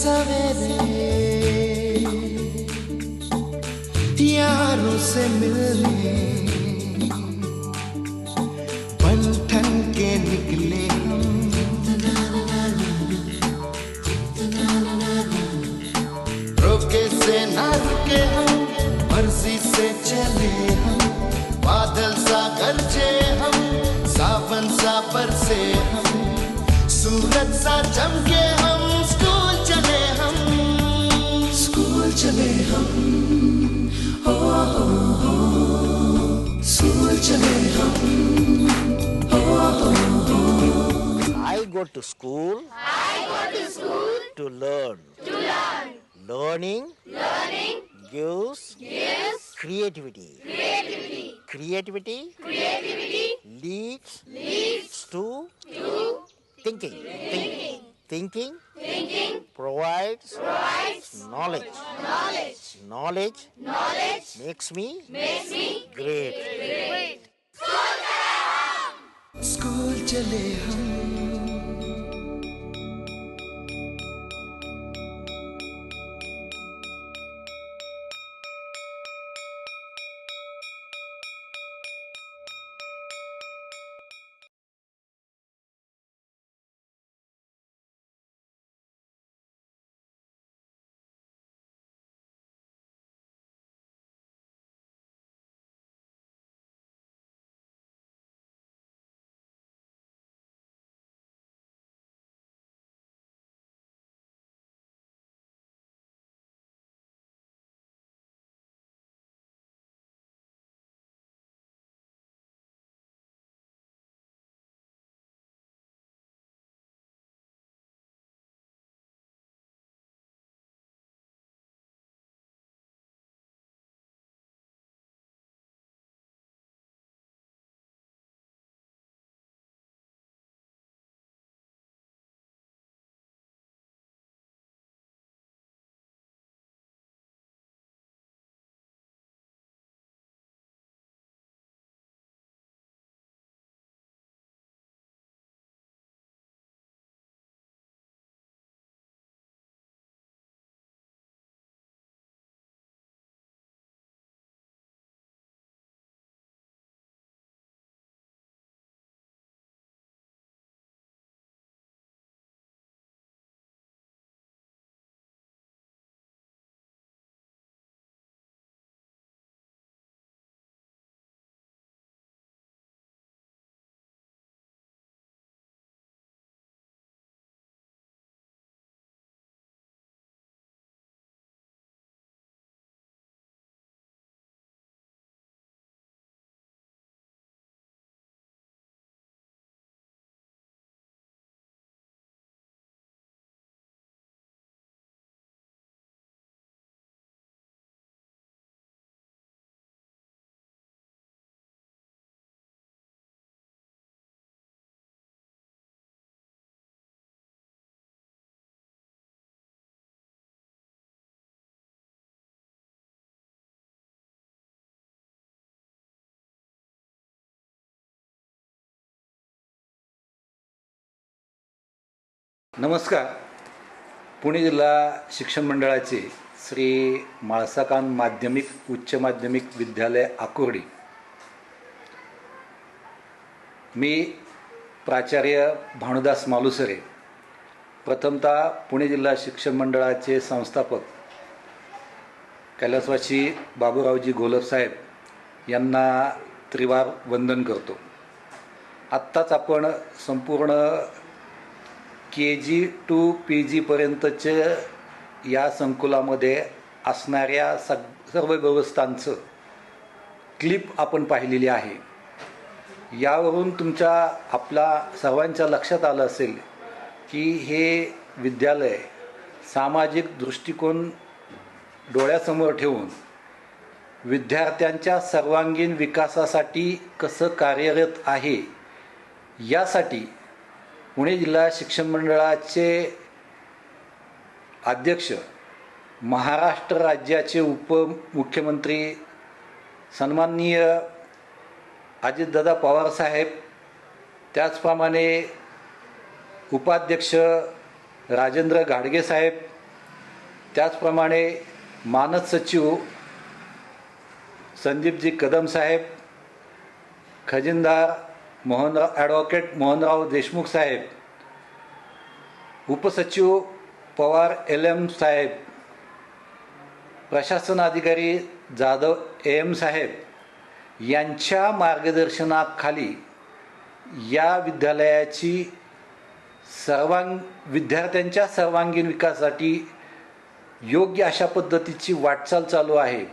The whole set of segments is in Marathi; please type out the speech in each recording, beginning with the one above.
सवेरे यारों से मिलने बन ठन के निकले हम, रोके से ना रुके हम, मर्जी से चले हम, बादल सा गरजे हम, सावन सा बरसे हम, सूरज सा चमके हम, स्कूल चले हम, स्कूल चले हम, हो स्कूल चले हम, हो। I go to school. To learn. Learning gives creativity. Creativity leads to thinking. Thinking provides knowledge. Knowledge makes me great. School चले हम। नमस्कार. पुणे जिल्हा शिक्षण मंडळाचे श्री म्हाळसाकांत माध्यमिक उच्च माध्यमिक विद्यालय आकुर्डी. मी प्राचार्य भानुदास मालुसरे, प्रथमतः पुणे जिल्हा शिक्षण मंडळाचे संस्थापक कैलासवासी बाबूरावजी घोलपसाहेब यांना त्रिवार वंदन करतो. आत्ताच आपण संपूर्ण KG to PG पर्यंतचे या संकुलामध्ये असणाऱ्या सर्व व्यवस्थांचं क्लिप आपण पाहिलेली आहे. यावरून आपला सर्वांच्या लक्षात आलं असेल की हे विद्यालय सामाजिक दृष्टिकोन डोळ्यासमोर ठेवून विद्यार्थ्यांच्या सर्वांगीण विकासासाठी कसं कार्यरत आहे, यासाठी पुणे जिल्हा शिक्षण मंडळाचे अध्यक्ष, महाराष्ट्र राज्याचे उपमुख्यमंत्री सन्माननीय अजितदादा पवार साहेब, त्याचप्रमाणे उपाध्यक्ष राजेंद्र घाडगे साहेब, त्याचप्रमाणे मानद सचिव संदीपजी कदम साहेब, खजिनदार ॲडव्होकेट मोहनराव देशमुख साहेब, उपसचिव पवार LM साहेब, प्रशासन अधिकारी जाधव AM साहेब यांच्या मार्गदर्शनाखाली या विद्यालयाची विद्यार्थ्यांच्या सर्वांगीण विकासासाठी योग्य अशा पद्धतीची वाटचाल चालू आहे.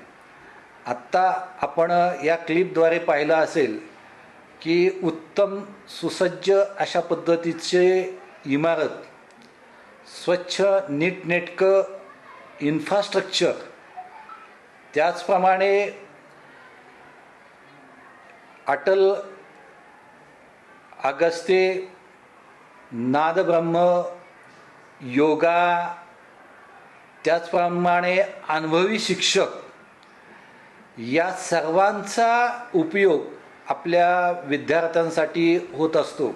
आत्ता आपण या क्लिपद्वारे पाहिलं असेल की उत्तम सुसज्ज अशा पद्धतीचे इमारत, स्वच्छ नीटनेटकं इन्फ्रास्ट्रक्चर, त्याचप्रमाणे अटल अगस्ते, नादब्रह्म, योगा, त्याचप्रमाणे अनुभवी शिक्षक या सर्वांचा उपयोग आपल्या विद्यार्थ्यांसाठी होत असतो.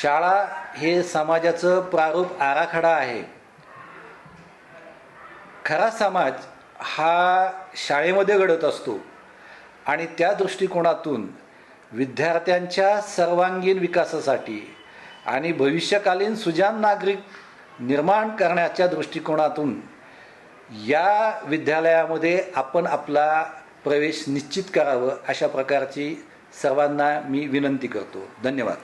शाळा हे समाजाचं प्रारूप आराखडा आहे. खरा समाज हा शाळेमध्ये घडत असतो आणि त्या दृष्टिकोनातून विद्यार्थ्यांच्या सर्वांगीण विकासासाठी आणि भविष्यकालीन सुजाण नागरिक निर्माण करण्याच्या दृष्टिकोनातून या विद्यालयामध्ये आपण आपला प्रवेश निश्चित करावं अशा प्रकारची सर्वांना मी विनंती करतो. धन्यवाद.